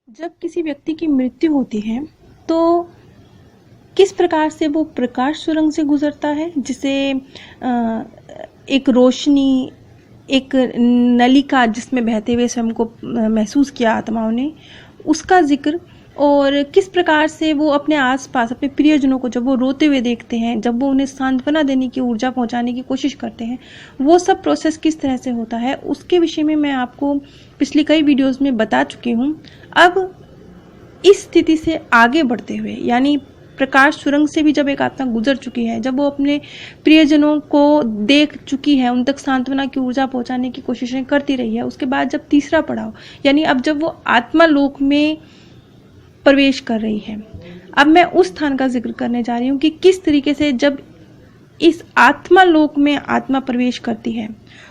जब किसी व्यक्ति की मृत्यु होती है तो किस प्रकार से वो प्रकाश सुरंग से गुजरता है, जिसे एक रोशनी, एक नलिका जिसमें बहते हुए स्वयं को महसूस किया आत्माओं ने, उसका जिक्र, और किस प्रकार से वो अपने आसपास अपने प्रियजनों को जब वो रोते हुए देखते हैं, जब वो उन्हें सांत्वना देने की, ऊर्जा पहुंचाने की कोशिश करते हैं, वो सब प्रोसेस किस तरह से होता है, उसके विषय में मैं आपको पिछली कई वीडियोस में बता चुकी हूँ। अब इस स्थिति से आगे बढ़ते हुए, यानी प्रकाश सुरंग से भी जब एक आत्मा गुजर चुकी है, जब वो अपने प्रियजनों को देख चुकी है, उन तक सांत्वना की ऊर्जा पहुंचाने की कोशिशें करती रही है, उसके बाद जब तीसरा पड़ाव, यानी अब जब वो आत्मा लोक में प्रवेश कर रही है, अब मैं उस स्थान का जिक्र करने जा रही हूँ कि किस तरीके से जब इस आत्मा लोक में आत्मा प्रवेश करती है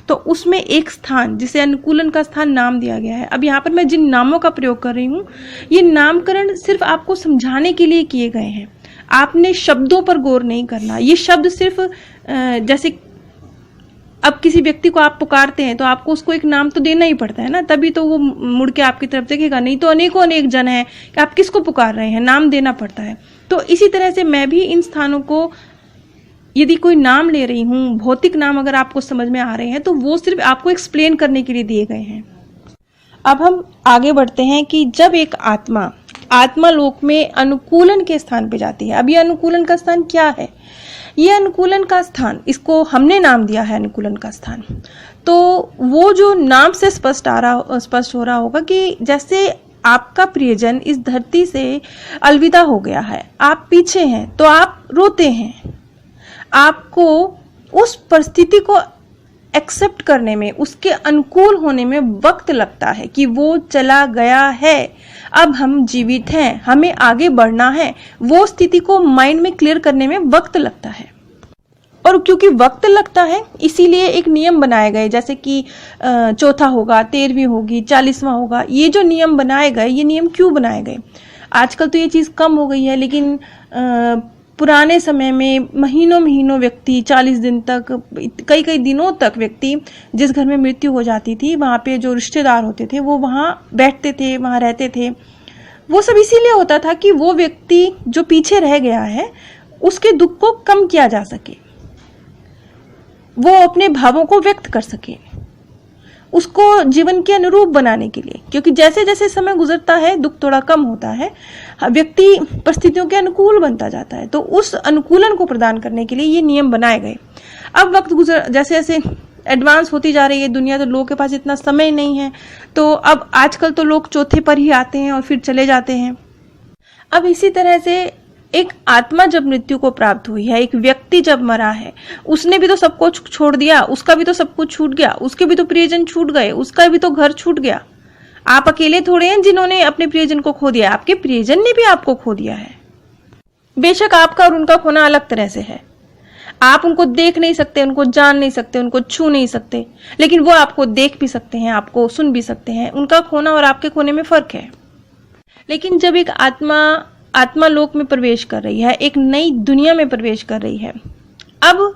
तो उसमें एक स्थान जिसे अनुकूलन का स्थान नाम दिया गया है। अब यहाँ पर मैं जिन नामों का प्रयोग कर रही हूँ, ये नामकरण सिर्फ आपको समझाने के लिए किए गए हैं। आपने शब्दों पर गौर नहीं करना। ये शब्द सिर्फ जैसे अब किसी व्यक्ति को आप पुकारते हैं तो आपको उसको एक नाम तो देना ही पड़ता है ना, तभी तो वो मुड़ के आपकी तरफ देखेगा, नहीं तो अनेकों अनेक जन है कि आप किसको पुकार रहे हैं, नाम देना पड़ता है। तो इसी तरह से मैं भी इन स्थानों को, यदि कोई नाम ले रही हूँ, भौतिक नाम अगर आपको समझ में आ रहे हैं तो वो सिर्फ आपको एक्सप्लेन करने के लिए दिए गए हैं। अब हम आगे बढ़ते हैं कि जब एक आत्मा लोक में अनुकूलन के स्थान पे जाती है। अब ये अनुकूलन का स्थान क्या है? ये अनुकूलन का स्थान, इसको हमने नाम दिया है अनुकूलन का स्थान। तो वो जो नाम से स्पष्ट हो रहा होगा कि जैसे आपका प्रियजन इस धरती से अलविदा हो गया है, आप पीछे हैं तो आप रोते हैं, आपको उस परिस्थिति को एक्सेप्ट करने में, उसके अनुकूल होने में वक्त लगता है कि वो चला गया है, अब हम जीवित हैं, हमें आगे बढ़ना है। वो स्थिति को माइंड में क्लियर करने में वक्त लगता है, और क्योंकि वक्त लगता है इसीलिए एक नियम बनाए गए, जैसे कि चौथा होगा, 13वीं होगी, 40वां होगा। ये जो नियम बनाए गए, ये नियम क्यों बनाए गए? आजकल तो ये चीज़ कम हो गई है, लेकिन पुराने समय में महीनों व्यक्ति, 40 दिन तक, कई दिनों तक व्यक्ति, जिस घर में मृत्यु हो जाती थी वहाँ पे जो रिश्तेदार होते थे वो वहाँ बैठते थे, वहाँ रहते थे। वो सब इसीलिए होता था कि वो व्यक्ति जो पीछे रह गया है उसके दुख को कम किया जा सके, वो अपने भावों को व्यक्त कर सके, उसको जीवन के अनुरूप बनाने के लिए। क्योंकि जैसे जैसे समय गुजरता है दुख थोड़ा कम होता है, व्यक्ति परिस्थितियों के अनुकूल बनता जाता है, तो उस अनुकूलन को प्रदान करने के लिए ये नियम बनाए गए। अब वक्त जैसे जैसे एडवांस होती जा रही है दुनिया, तो लोगों के पास इतना समय नहीं है, तो अब आजकल तो लोग चौथे पर ही आते हैं और फिर चले जाते हैं। अब इसी तरह से एक आत्मा जब मृत्यु को प्राप्त हुई है, एक व्यक्ति जब मरा है, उसने भी तो सब कुछ छोड़ दिया, उसका भी तो सब कुछ छूट गया, उसके भी तो प्रियजन छूट गए, उसका भी तो घर छूट गया। आप अकेले थोड़े हैं जिन्होंने अपने प्रियजन को खो दिया, आपके प्रियजन ने भी आपको खो दिया है। बेशक आपका और उनका खोना अलग तरह से है, आप उनको देख नहीं सकते, उनको जान नहीं सकते, उनको छू नहीं सकते, लेकिन वो आपको देख भी सकते हैं, आपको सुन भी सकते हैं। उनका खोना और आपके खोने में फर्क है। लेकिन जब एक आत्मा लोक में प्रवेश कर रही है, एक नई दुनिया में प्रवेश कर रही है, अब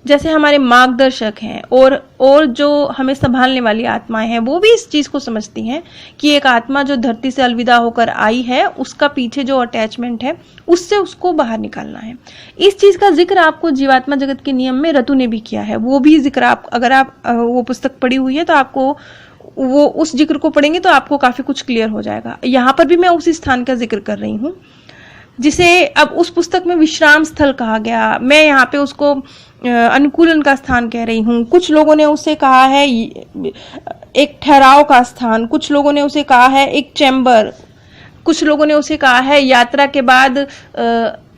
जैसे हमारे मार्गदर्शक हैं और जो हमें संभालने वाली आत्माएं हैं, वो भी इस चीज को समझती हैं कि एक आत्मा जो धरती से अलविदा होकर आई है, उसका पीछे जो अटैचमेंट है उससे उसको बाहर निकालना है। इस चीज का जिक्र आपको जीवात्मा जगत के नियम में रतु ने भी किया है। वो भी जिक्र अगर आप वो पुस्तक पढ़ी हुई है तो आपको वो उस जिक्र को पढ़ेंगे तो आपको काफी कुछ क्लियर हो जाएगा। यहाँ पर भी मैं उसी स्थान का जिक्र कर रही हूँ जिसे अब उस पुस्तक में विश्राम स्थल कहा गया, मैं यहाँ पे उसको अनुकूलन का स्थान कह रही हूँ। कुछ लोगों ने उसे कहा है एक ठहराव का स्थान, कुछ लोगों ने उसे कहा है एक चैम्बर, कुछ लोगों ने उसे कहा है यात्रा के बाद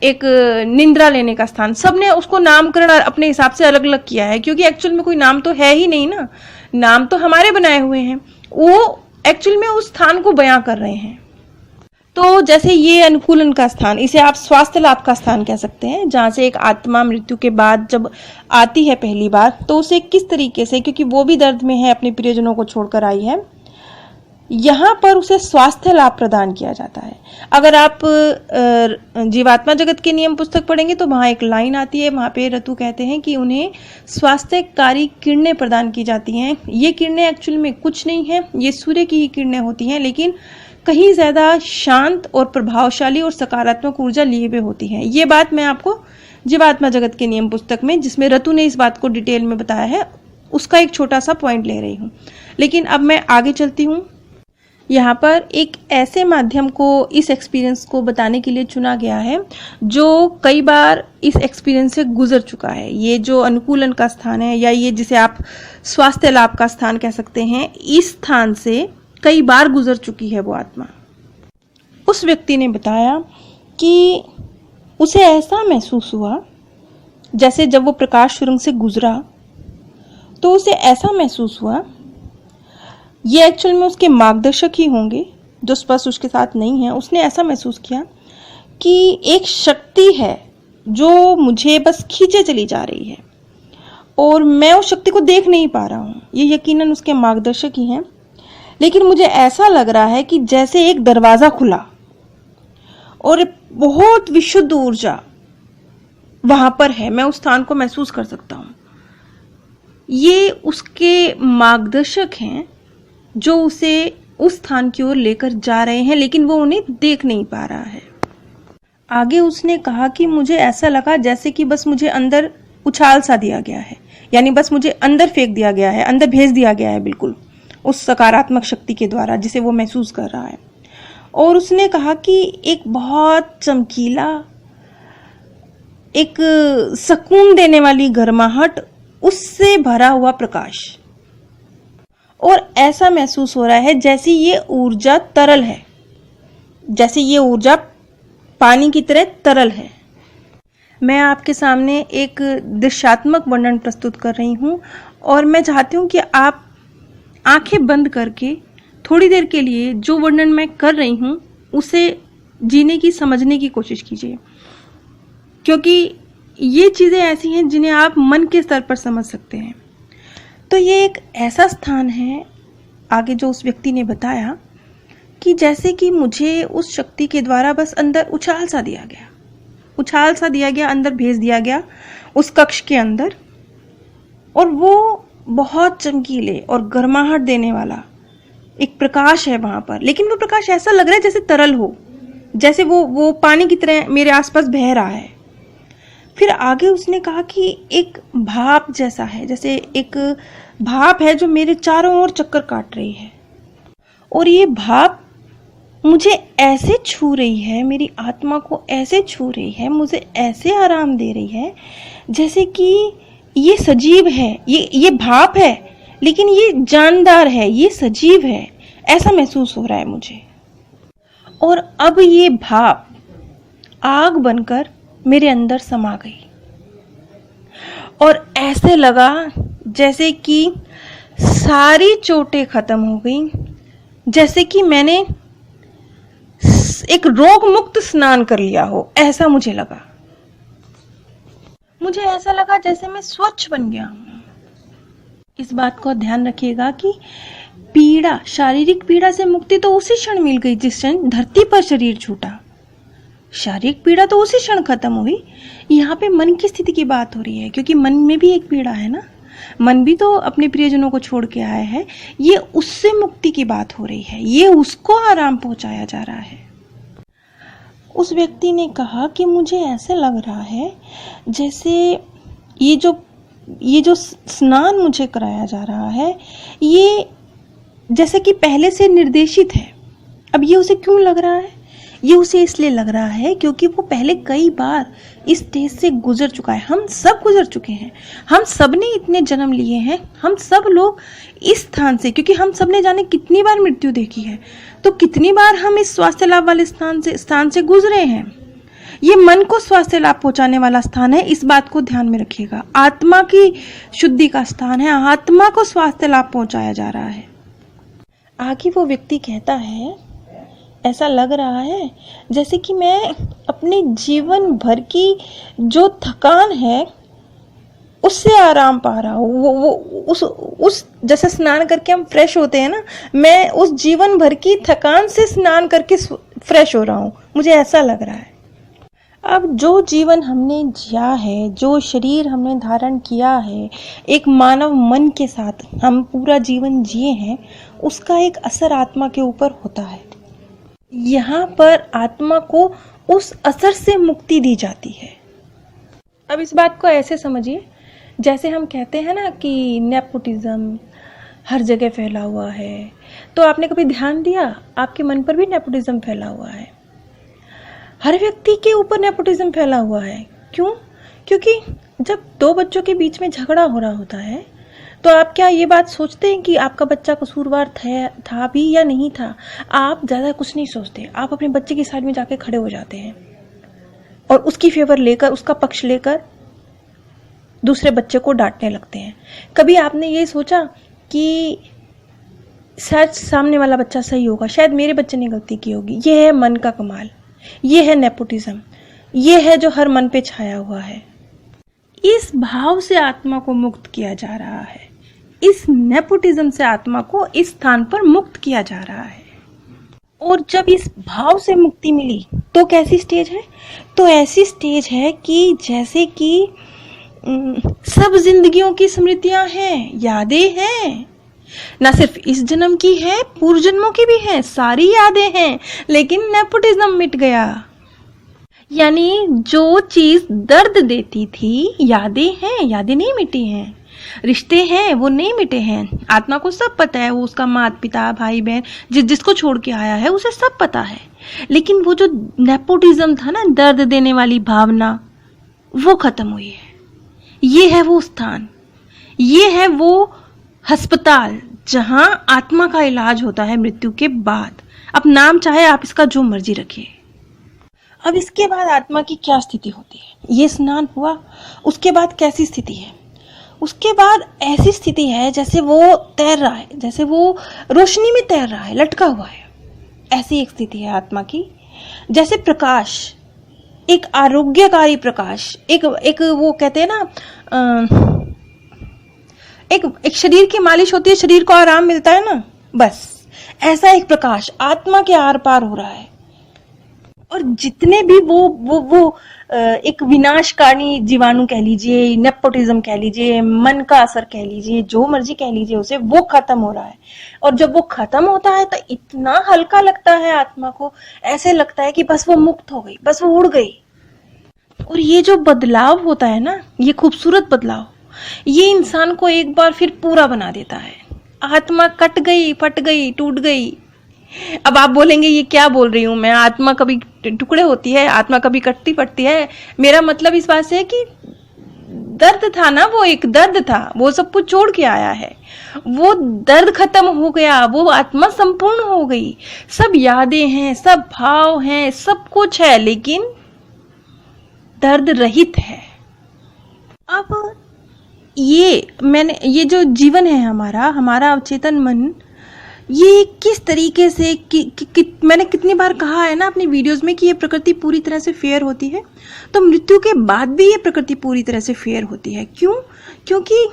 एक निंद्रा लेने का स्थान। सबने उसको नामकरण अपने हिसाब से अलग अलग किया है, क्योंकि एक्चुअल में कोई नाम तो है ही नहीं ना, नाम तो हमारे बनाए हुए हैं, वो एक्चुअल में उस स्थान को बयां कर रहे हैं। तो जैसे ये अनुकूलन का स्थान, इसे आप स्वास्थ्य लाभ का स्थान कह सकते हैं, जहां से एक आत्मा मृत्यु के बाद जब आती है पहली बार, तो उसे किस तरीके से, क्योंकि वो भी दर्द में है, अपने प्रियजनों को छोड़कर आई है, यहाँ पर उसे स्वास्थ्य लाभ प्रदान किया जाता है। अगर आप जीवात्मा जगत के नियम पुस्तक पढ़ेंगे तो वहाँ एक लाइन आती है, वहाँ पे रतु कहते हैं कि उन्हें स्वास्थ्यकारी किरणें प्रदान की जाती हैं। ये किरणें एक्चुअली में कुछ नहीं है, ये सूर्य की ही किरणें होती हैं, लेकिन कहीं ज़्यादा शांत और प्रभावशाली और सकारात्मक ऊर्जा लिए हुए होती हैं। ये बात मैं आपको जीवात्मा जगत के नियम पुस्तक में, जिसमें रतु ने इस बात को डिटेल में बताया है, उसका एक छोटा सा पॉइंट ले रही हूँ। लेकिन अब मैं आगे चलती हूँ। यहाँ पर एक ऐसे माध्यम को इस एक्सपीरियंस को बताने के लिए चुना गया है जो कई बार इस एक्सपीरियंस से गुजर चुका है। ये जो अनुकूलन का स्थान है, या ये जिसे आप स्वास्थ्य लाभ का स्थान कह सकते हैं, इस स्थान से कई बार गुजर चुकी है वो आत्मा। उस व्यक्ति ने बताया कि उसे ऐसा महसूस हुआ जैसे जब वो प्रकाश सुरंग से गुजरा तो उसे ऐसा महसूस हुआ, ये एक्चुअल में उसके मार्गदर्शक ही होंगे जो स्पष्ट उसके साथ नहीं है। उसने ऐसा महसूस किया कि एक शक्ति है जो मुझे बस खींचे चली जा रही है और मैं उस शक्ति को देख नहीं पा रहा हूँ। ये यकीनन उसके मार्गदर्शक ही हैं, लेकिन मुझे ऐसा लग रहा है कि जैसे एक दरवाज़ा खुला और बहुत विशुद्ध ऊर्जा वहाँ पर है। मैं उस स्थान को महसूस कर सकता हूँ। ये उसके मार्गदर्शक हैं जो उसे उस स्थान की ओर लेकर जा रहे हैं, लेकिन वो उन्हें देख नहीं पा रहा है। आगे उसने कहा कि मुझे ऐसा लगा जैसे कि बस मुझे अंदर उछाल सा दिया गया है, यानी बस मुझे अंदर फेंक दिया गया है, अंदर भेज दिया गया है, बिल्कुल उस सकारात्मक शक्ति के द्वारा जिसे वो महसूस कर रहा है। और उसने कहा कि एक बहुत चमकीला, एक सुकून देने वाली गर्माहट, उससे भरा हुआ प्रकाश, और ऐसा महसूस हो रहा है जैसे ये ऊर्जा तरल है, जैसे ये ऊर्जा पानी की तरह तरल है। मैं आपके सामने एक दृश्यात्मक वर्णन प्रस्तुत कर रही हूँ और मैं चाहती हूँ कि आप आंखें बंद करके थोड़ी देर के लिए जो वर्णन मैं कर रही हूँ उसे जीने की, समझने की कोशिश कीजिए, क्योंकि ये चीज़ें ऐसी हैं जिन्हें आप मन के स्तर पर समझ सकते हैं। तो ये एक ऐसा स्थान है, आगे जो उस व्यक्ति ने बताया, कि जैसे कि मुझे उस शक्ति के द्वारा बस अंदर उछाल सा दिया गया, अंदर भेज दिया गया उस कक्ष के अंदर, और वो बहुत चमकीले और गर्माहट देने वाला एक प्रकाश है वहाँ पर। लेकिन वो प्रकाश ऐसा लग रहा है जैसे तरल हो, जैसे वो पानी की तरह मेरे आसपास बह रहा है। फिर आगे उसने कहा कि एक भाप जैसा है, जैसे एक भाप है जो मेरे चारों ओर चक्कर काट रही है, और ये भाप मुझे ऐसे छू रही है, मेरी आत्मा को ऐसे छू रही है, मुझे ऐसे आराम दे रही है जैसे कि ये सजीव है, ये भाप है, लेकिन ये जानदार है, ये सजीव है, ऐसा महसूस हो रहा है मुझे। और अब ये भाप आग बनकर मेरे अंदर समा गई और ऐसे लगा जैसे कि सारी चोटें खत्म हो गई, जैसे कि मैंने एक रोग मुक्त स्नान कर लिया हो, ऐसा मुझे लगा। मुझे ऐसा लगा जैसे मैं स्वच्छ बन गया हूं। इस बात को ध्यान रखिएगा कि पीड़ा, शारीरिक पीड़ा से मुक्ति तो उसी क्षण मिल गई जिस क्षण धरती पर शरीर छूटा। शारीरिक पीड़ा तो उसी क्षण खत्म हुई। यहाँ पे मन की स्थिति की बात हो रही है, क्योंकि मन में भी एक पीड़ा है ना, मन भी तो अपने प्रियजनों को छोड़ के आया है। ये उससे मुक्ति की बात हो रही है, ये उसको आराम पहुंचाया जा रहा है। उस व्यक्ति ने कहा कि मुझे ऐसे लग रहा है जैसे ये जो स्नान मुझे कराया जा रहा है, ये जैसे कि पहले से निर्देशित है। अब ये उसे क्यों लग रहा है? ये उसे इसलिए लग रहा है क्योंकि वो पहले कई बार इस स्टेज से गुजर चुका है। हम सब गुजर चुके हैं, हम सब ने इतने जन्म लिए हैं, हम सब लोग इस स्थान से, क्योंकि हम सब ने जाने कितनी बार मृत्यु देखी है, तो कितनी बार हम इस स्वास्थ्य लाभ वाले स्थान से गुजरे हैं। ये मन को स्वास्थ्य लाभ पहुंचाने वाला स्थान है, इस बात को ध्यान में रखिएगा। आत्मा की शुद्धि का स्थान है, आत्मा को स्वास्थ्य लाभ पहुंचाया जा रहा है। आगे वो व्यक्ति कहता है, ऐसा लग रहा है जैसे कि मैं अपने जीवन भर की जो थकान है उससे आराम पा रहा हूँ। वो उस जैसे स्नान करके हम फ्रेश होते हैं ना, मैं उस जीवन भर की थकान से स्नान करके फ्रेश हो रहा हूँ, मुझे ऐसा लग रहा है। अब जो जीवन हमने जिया है, जो शरीर हमने धारण किया है, एक मानव मन के साथ हम पूरा जीवन जिए हैं, उसका एक असर आत्मा के ऊपर होता है। यहाँ पर आत्मा को उस असर से मुक्ति दी जाती है। अब इस बात को ऐसे समझिए, जैसे हम कहते हैं ना कि नेपोटिज्म हर जगह फैला हुआ है, तो आपने कभी ध्यान दिया आपके मन पर भी नेपोटिज्म फैला हुआ है। हर व्यक्ति के ऊपर नेपोटिज्म फैला हुआ है। क्यों? क्योंकि जब दो बच्चों के बीच में झगड़ा हो रहा होता है, तो आप क्या ये बात सोचते हैं कि आपका बच्चा कसूरवार था भी या नहीं था? आप ज़्यादा कुछ नहीं सोचते, आप अपने बच्चे की साइड में जाके खड़े हो जाते हैं और उसकी फेवर लेकर, उसका पक्ष लेकर दूसरे बच्चे को डांटने लगते हैं। कभी आपने ये सोचा कि शायद सामने वाला बच्चा सही होगा, शायद मेरे बच्चे ने गलती की होगी? ये है मन का कमाल, ये है नेपोटिज्म, ये है जो हर मन पे छाया हुआ है। इस भाव से आत्मा को मुक्त किया जा रहा है, इस नेपोटिज्म से आत्मा को इस स्थान पर मुक्त किया जा रहा है। और जब इस भाव से मुक्ति मिली तो कैसी स्टेज है? तो ऐसी स्टेज है कि जैसे कि सब जिंदगियों की स्मृतियां हैं, यादें हैं, ना सिर्फ इस जन्म की है, पूर्व जन्मों की भी है, सारी यादें हैं, लेकिन नेपोटिज्म मिट गया। यानी जो चीज दर्द देती थी, यादें हैं, यादें नहीं मिटी हैं, रिश्ते हैं वो नहीं मिटे हैं। आत्मा को सब पता है, वो उसका माता पिता भाई बहन जिसको छोड़ के आया है उसे सब पता है, लेकिन वो जो नेपोटिज्म था ना, दर्द देने वाली भावना, वो खत्म हुई है। ये है वो स्थान, ये है वो अस्पताल जहां आत्मा का इलाज होता है मृत्यु के बाद। अब नाम चाहे आप इसका जो मर्जी रखिए। अब इसके बाद आत्मा की क्या स्थिति होती है? ये स्नान हुआ, उसके बाद कैसी स्थिति है? उसके बाद ऐसी स्थिति है जैसे वो तैर रहा है, जैसे वो रोशनी में तैर रहा है, लटका हुआ है। ऐसी एक स्थिति है आत्मा की। जैसे प्रकाश, एक आरोग्यकारी प्रकाश, एक वो कहते हैं ना, एक शरीर की मालिश होती है, शरीर को आराम मिलता है ना, बस ऐसा एक प्रकाश आत्मा के आर पार हो रहा है। और जितने भी वो एक विनाशकारी जीवाणु कह लीजिए, नेपोटिज्म कह लीजिए, मन का असर कह लीजिए, जो मर्जी कह लीजिए उसे, वो खत्म हो रहा है। और जब वो खत्म होता है तो इतना हल्का लगता है आत्मा को, ऐसे लगता है कि बस वो मुक्त हो गई, बस वो उड़ गई। और ये जो बदलाव होता है ना, ये खूबसूरत बदलाव, ये इंसान को एक बार फिर पूरा बना देता है। आत्मा कट गई, फट गई, टूट गई। अब आप बोलेंगे ये क्या बोल रही हूं मैं, आत्मा कभी टुकड़े होती है, आत्मा कभी कटती फटती है। मेरा मतलब इस बात से है कि दर्द था ना, वो एक दर्द था, वो सब कुछ छोड़ के आया है, वो दर्द खत्म हो गया, वो आत्मा संपूर्ण हो गई। सब यादें हैं, सब भाव हैं, सब कुछ है, लेकिन दर्द रहित है। अब ये जो जीवन है हमारा अवचेतन मन, ये किस तरीके से मैंने कितनी बार कहा है ना अपनी वीडियोस में कि ये प्रकृति पूरी तरह से फेयर होती है, तो मृत्यु के बाद भी ये प्रकृति पूरी तरह से फेयर होती है। क्यों? क्योंकि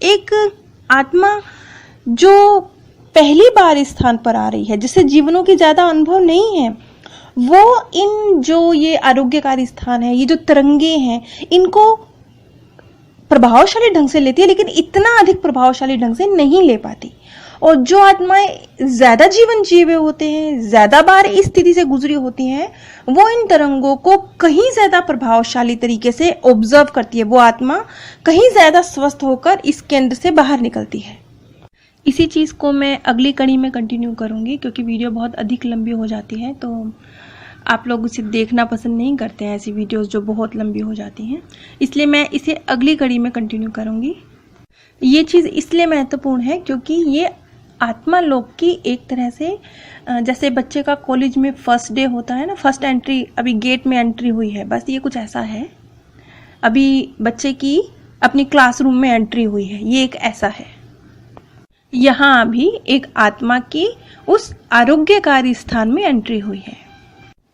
एक आत्मा जो पहली बार इस स्थान पर आ रही है, जिसे जीवनों की ज्यादा अनुभव नहीं है, वो इन जो ये आरोग्यकारी स्थान है, ये जो तरंगे हैं, इनको प्रभावशाली ढंग से लेती है, लेकिन इतना अधिक प्रभावशाली ढंग से नहीं ले पाती। और जो आत्माएं ज्यादा जीवन जिए हुए होते हैं, ज्यादा बार इस स्थिति से गुजरी होती हैं, वो इन तरंगों को कहीं ज्यादा प्रभावशाली तरीके से ऑब्जर्व करती है। वो आत्मा कहीं ज्यादा स्वस्थ होकर इस केंद्र से बाहर निकलती है। इसी चीज को मैं अगली कड़ी में कंटिन्यू करूंगी, क्योंकि वीडियो बहुत अधिक लंबी हो जाती है, तो आप लोग इसे देखना पसंद नहीं करते हैं, ऐसी वीडियोस जो बहुत लंबी हो जाती हैं, इसलिए मैं इसे अगली कड़ी में कंटिन्यू करूंगी। ये चीज़ इसलिए महत्वपूर्ण है क्योंकि ये आत्मा लोक की एक तरह से, जैसे बच्चे का कॉलेज में फर्स्ट डे होता है ना, फर्स्ट एंट्री, अभी गेट में एंट्री हुई है, बस ये कुछ ऐसा है। अभी बच्चे की अपनी क्लासरूम में एंट्री हुई है, ये एक ऐसा है। यहाँ भी एक आत्मा की उस आरोग्यकारी स्थान में एंट्री हुई है।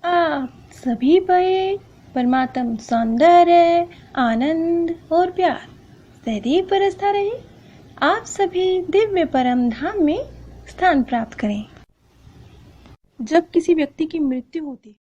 आप सभी पर परमात्म सौंदर्य, आनंद और प्यार सदैव बरसता रहे। आप सभी दिव्य परम धाम में स्थान प्राप्त करें। जब किसी व्यक्ति की मृत्यु होती है